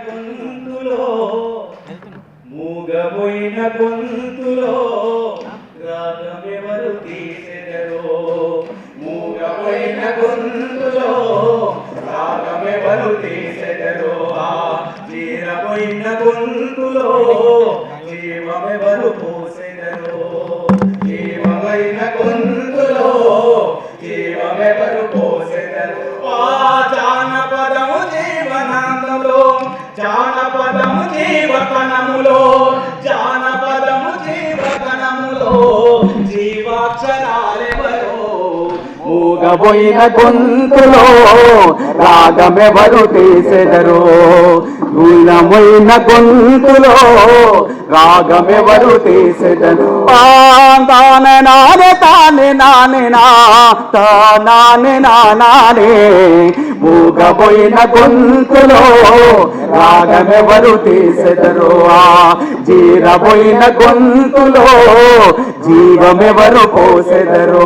గొంతులో మూగబోయిన గొంతులో రాగమెవరు తీసెదరో మూగబోయిన గొంతులో రాగమెవరు తీసెదరో జీరబోయిన గొంతులో జీవమెవరు పోసెదరో జీవమైన గొంతులో జీవమెవరు పోసెదరో జానపదము జీవనాందములో జానపదము జీవకణములో జానపదము జీవకణములో జీవాక్షరాలెవరో మూగబోయిన గొంతులో రాగమెవరు తీసెదరో మూలమైన గొంతులో రాగమెవరు తీసెదరు తానే నానే తానే నానే నా తానే నానే మూగబోయిన గొంతులో రాగమెవరు తీసెదరు జీరబోయిన గొంతులో జీవమెవరు పోసెదరు